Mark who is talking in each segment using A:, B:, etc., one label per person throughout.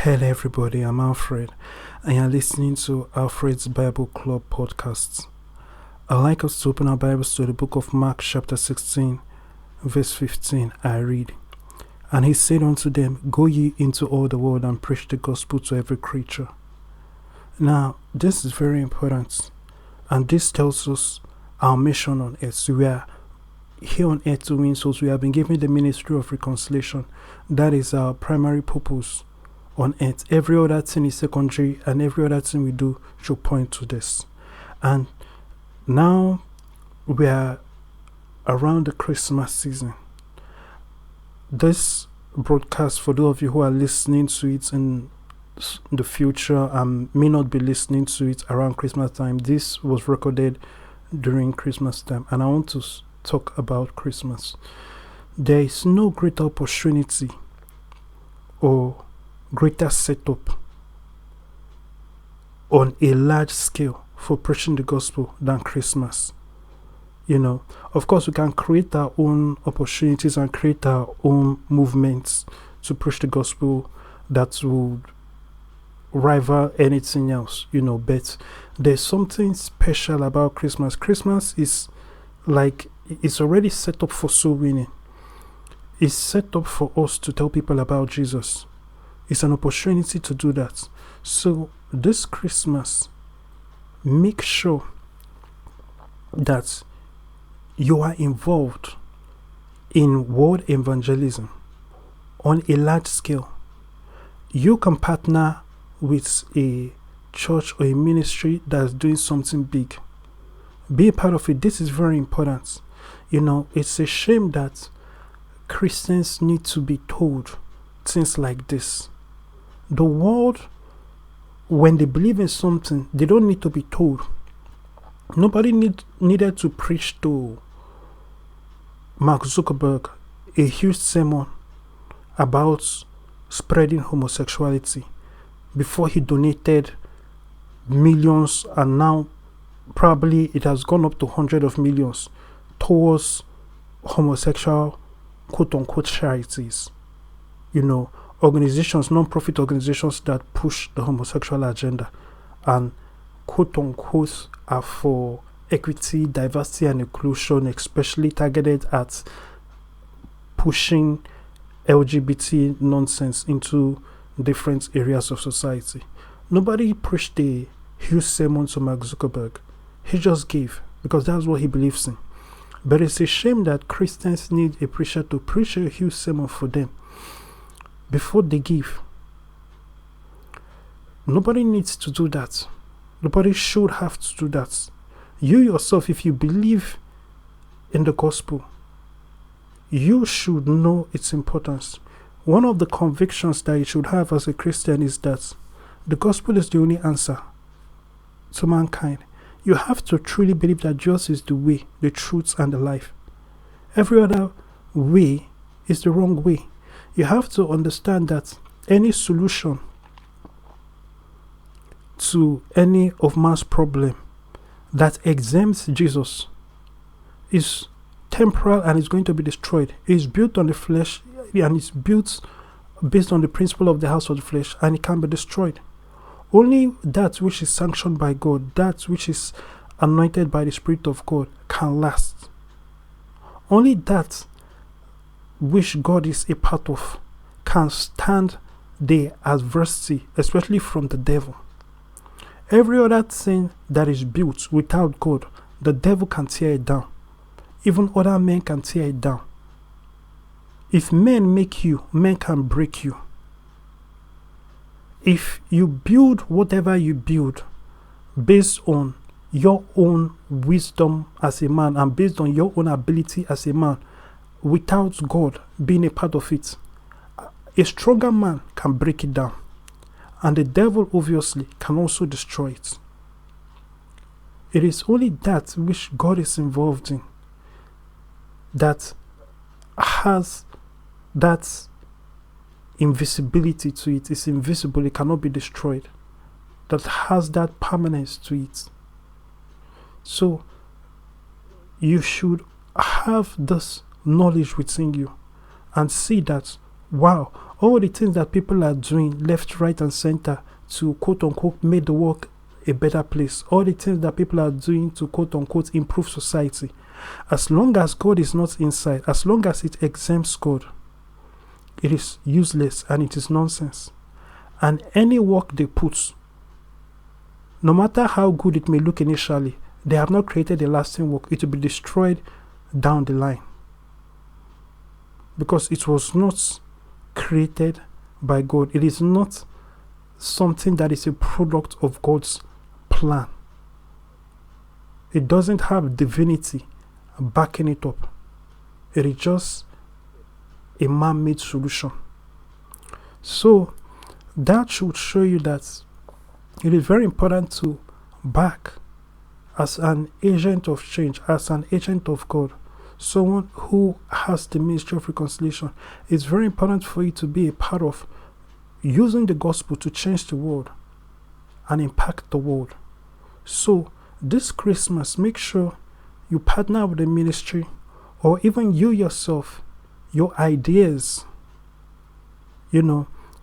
A: Hello, everybody. I'm Alfred, and you're listening to Alfred's Bible Club podcast. I'd like us to open our Bibles to the book of Mark, chapter 16, verse 15. I read, "And he said unto them, Go ye into all the world and preach the gospel to every creature." Now, this is very important, and this tells us our mission on earth. So we are here on earth to win souls. We have been given the ministry of reconciliation. That is our primary purpose on earth. Every other thing is secondary, and every other thing we do should point to this. And now we are around the Christmas season. This broadcast, for those of you who are listening to it in the future and may not be listening to it around Christmas time, this was recorded during Christmas time, and I want to talk about Christmas. There is no greater opportunity or greater setup on a large scale for preaching the gospel than Christmas. Of course, we can create our own opportunities and create our own movements to preach the gospel that would rival anything else, but there's something special about Christmas. Christmas is like, it's already set up for soul winning. It's set up for us to tell people about Jesus. It's an opportunity to do that. So this Christmas, make sure that you are involved in world evangelism on a large scale. You can partner with a church or a ministry that's doing something big. Be a part of it. This is very important. It's a shame that Christians need to be told things like this. The world, when they believe in something, they don't need to be told. Nobody needed to preach to Mark Zuckerberg a huge sermon about spreading homosexuality before he donated millions, and now probably it has gone up to hundreds of millions towards homosexual quote-unquote charities. Organizations, non-profit organizations that push the homosexual agenda and quote-unquote are for equity, diversity and inclusion, especially targeted at pushing LGBT nonsense into different areas of society. Nobody preached a huge sermon to Mark Zuckerberg. He just gave because that's what he believes in. But it's a shame that Christians need a preacher to preach a huge sermon for them before they give. Nobody needs to do that. Nobody should have to do that. You yourself, if you believe in the gospel, you should know its importance. One of the convictions that you should have as a Christian is that the gospel is the only answer to mankind. You have to truly believe that Jesus is the way, the truth, and the life. Every other way is the wrong way. You have to understand that any solution to any of man's problem that exempts Jesus is temporal and is going to be destroyed. It is built on the flesh and it's built based on the principle of the house of the flesh, and it can be destroyed. Only that which is sanctioned by God, that which is anointed by the Spirit of God, can last. Only that which God is a part of can stand the adversity, especially from the devil. Every other thing that is built without God, the devil can tear it down. Even other men can tear it down. If men make you, men can break you. If you build whatever you build based on your own wisdom as a man and based on your own ability as a man, without God being a part of it, a stronger man can break it down. And the devil obviously can also destroy it. It is only that which God is involved in that has that invisibility to it. It's invisible, it cannot be destroyed. That has that permanence to it. So you should have this knowledge within you and see that, wow, all the things that people are doing left, right, and center to quote unquote make the world a better place, all the things that people are doing to quote unquote improve society, as long as God is not inside, as long as it exempts God, it is useless and it is nonsense. And any work they put, no matter how good it may look initially, they have not created a lasting work. It will be destroyed down the line, because it was not created by God. It is not something that is a product of God's plan. It doesn't have divinity backing it up. It is just a man-made solution. So that should show you that it is very important to back, as an agent of change, as an agent of God, someone who has the ministry of reconciliation. It's very important for you to be a part of using the gospel to change the world and impact the world. So this Christmas, make sure you partner with the ministry, or even you yourself, your ideas,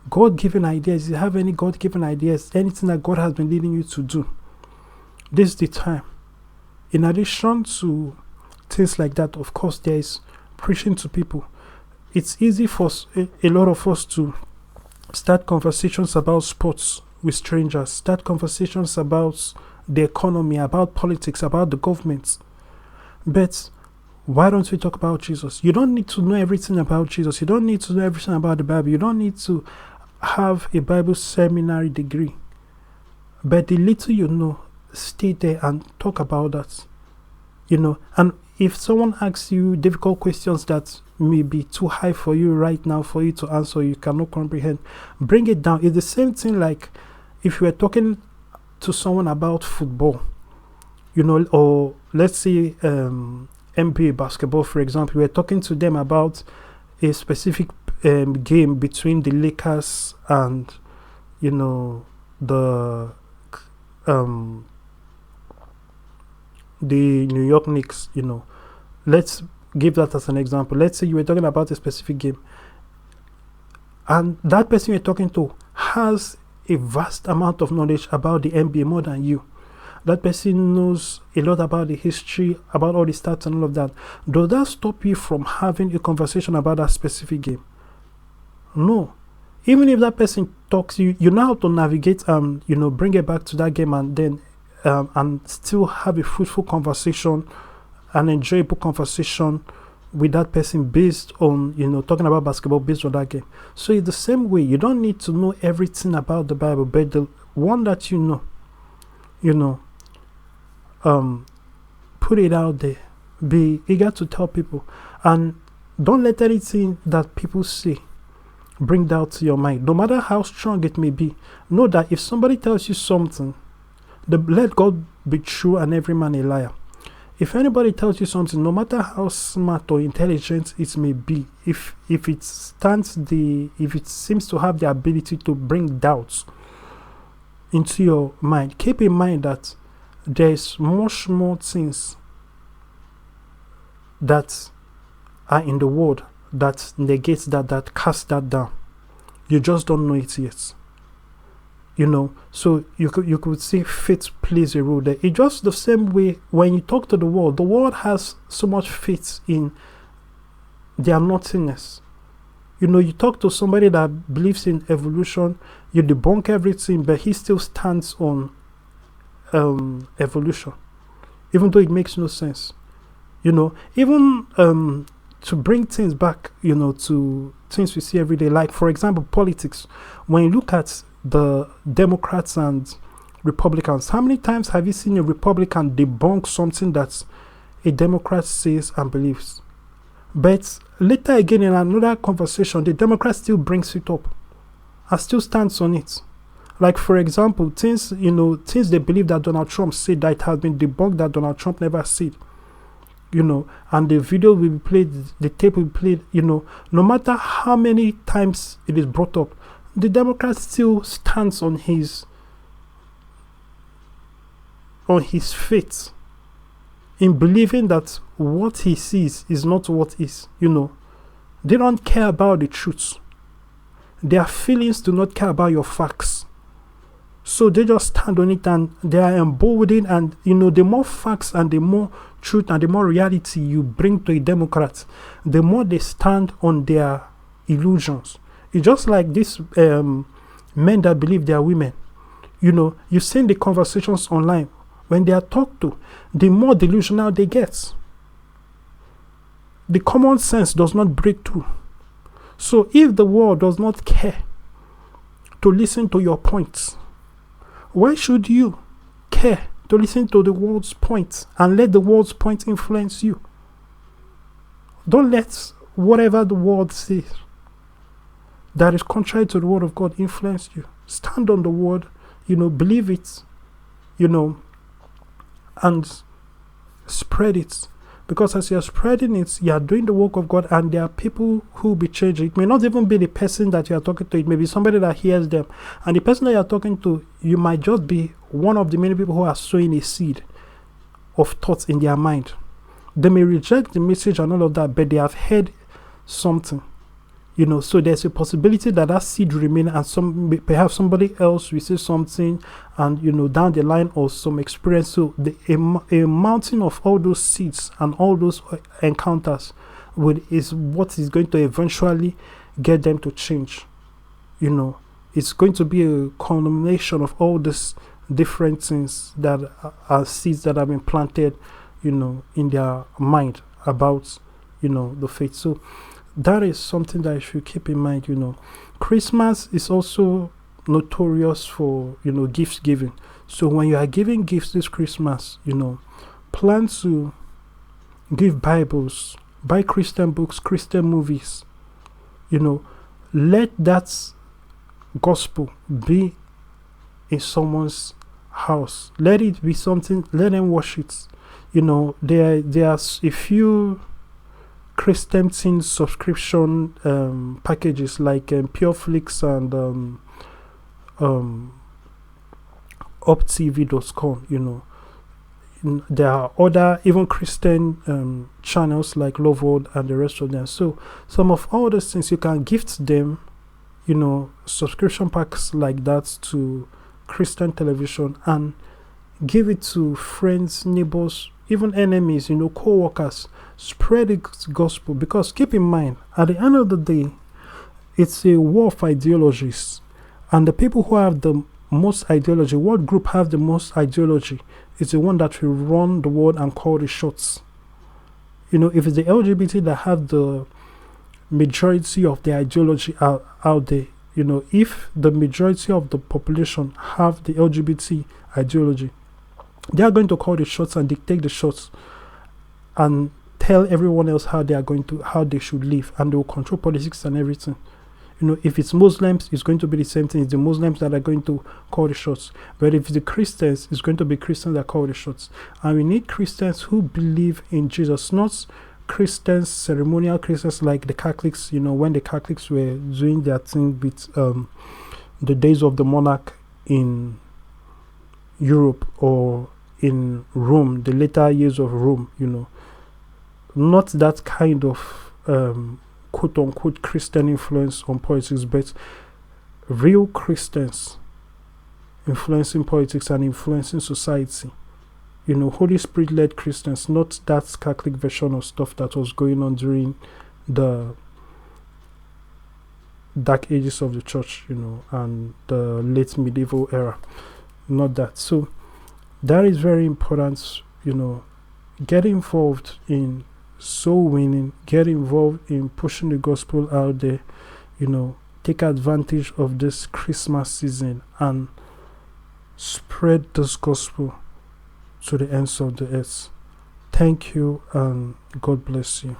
A: God-given ideas. If you have any God-given ideas, anything that God has been leading you to do, this is the time. In addition to things like that, of course, there is preaching to people. It's easy for a lot of us to start conversations about sports with strangers, start conversations about the economy, about politics, about the government. But why don't we talk about Jesus? You don't need to know everything about Jesus. You don't need to know everything about the Bible. You don't need to have a Bible seminary degree. But the little you know, stay there and talk about that. And if someone asks you difficult questions that may be too high for you right now for you to answer, you cannot comprehend, bring it down. It's the same thing like if you were talking to someone about football, or let's say NBA basketball, for example. We're talking to them about a specific game between the Lakers and the New York Knicks. Let's give that as an example. Let's say you were talking about a specific game, and that person you're talking to has a vast amount of knowledge about the NBA more than you. That person knows a lot about the history, about all the stats and all of that. Does that stop you from having a conversation about that specific game? No. Even if that person talks, you know how to navigate and bring it back to that game, and then and still have a fruitful conversation, an enjoyable conversation with that person based on talking about basketball based on that game. So it's the same way. You don't need to know everything about the Bible, but the one that put it out there. Be eager to tell people, and don't let anything that people say bring doubt to your mind, no matter how strong it may be. Know that if somebody tells you something, let God be true and every man a liar. If anybody tells you something, no matter how smart or intelligent it may be, if it seems to have the ability to bring doubts into your mind, keep in mind that there's much more things that are in the world that negates that cast that down. You just don't know it yet. So you could say faith plays a role there. It's just the same way when you talk to the world has so much faith in their nothingness. You talk to somebody that believes in evolution, you debunk everything, but he still stands on evolution, even though it makes no sense. Even to bring things back, to things we see every day, like for example politics. When you look at the Democrats and Republicans, how many times have you seen a Republican debunk something that a Democrat says and believes? But later again in another conversation, the Democrat still brings it up and still stands on it. Like for example, things they believe that Donald Trump said that it has been debunked that Donald Trump never said. And the video will be played, the tape will be played, no matter how many times it is brought up, the Democrat still stands on his faith in believing that what he sees is not what is. They don't care about the truth. Their feelings do not care about your facts. So they just stand on it and they are emboldened. And, the more facts and the more truth and the more reality you bring to a Democrat, the more they stand on their illusions. It's just like these men that believe they are women. You've seen the conversations online. When they are talked to, the more delusional they get. The common sense does not break through. So if the world does not care to listen to your points, why should you care to listen to the world's points and let the world's point influence you? Don't let whatever the world says that is contrary to the word of God influence you. Stand on the word, believe it, and spread it. Because as you're spreading it, you are doing the work of God, and there are people who will be changing. It may not even be the person that you are talking to. It may be somebody that hears them. And the person that you are talking to, you might just be one of the many people who are sowing a seed of thoughts in their mind. They may reject the message and all of that, but they have heard something. So there's a possibility that seed remain, and perhaps somebody else will say something, and down the line, or some experience. So a mountain of all those seeds and all those encounters is what is going to eventually get them to change. It's going to be a culmination of all these different things that are seeds that have been planted, in their mind about, the faith. So that is something that you should keep in mind. Christmas is also notorious for, gift giving. So when you are giving gifts this Christmas, plan to give Bibles, buy Christian books, Christian movies. Let that gospel be in someone's house. Let it be something, let them watch it. There's a few Christian teen subscription packages like Pureflix and uptv.com. There are other even Christian channels like Love World and the rest of them. So some of all those things you can gift them, subscription packs like that to Christian television, and give it to friends, neighbors, even enemies, co-workers. Spread the gospel, because keep in mind, at the end of the day, it's a war of ideologies, and the people who have the most ideology, what group have the most ideology, is the one that will run the world and call the shots. If it's the LGBT that have the majority of the ideology out there, if the majority of the population have the LGBT ideology, they are going to call the shots and dictate the shots and tell everyone else how they should live, and they will control politics and everything. If it's Muslims, it's going to be the same thing. It's the Muslims that are going to call the shots. But if it's the Christians, it's going to be Christians that call the shots. And we need Christians who believe in Jesus, not Christians, ceremonial Christians like the Catholics. When the Catholics were doing their thing with the days of the monarch in Europe or in Rome, the later years of Rome, not that kind of quote-unquote Christian influence on politics, but real Christians influencing politics and influencing society. Holy Spirit-led Christians, not that Catholic version of stuff that was going on during the dark ages of the church, and the late medieval era. Not that. So that is very important. Get involved in soul winning, get involved in pushing the gospel out there. Take advantage of this Christmas season and spread this gospel to the ends of the earth. Thank you, and God bless you.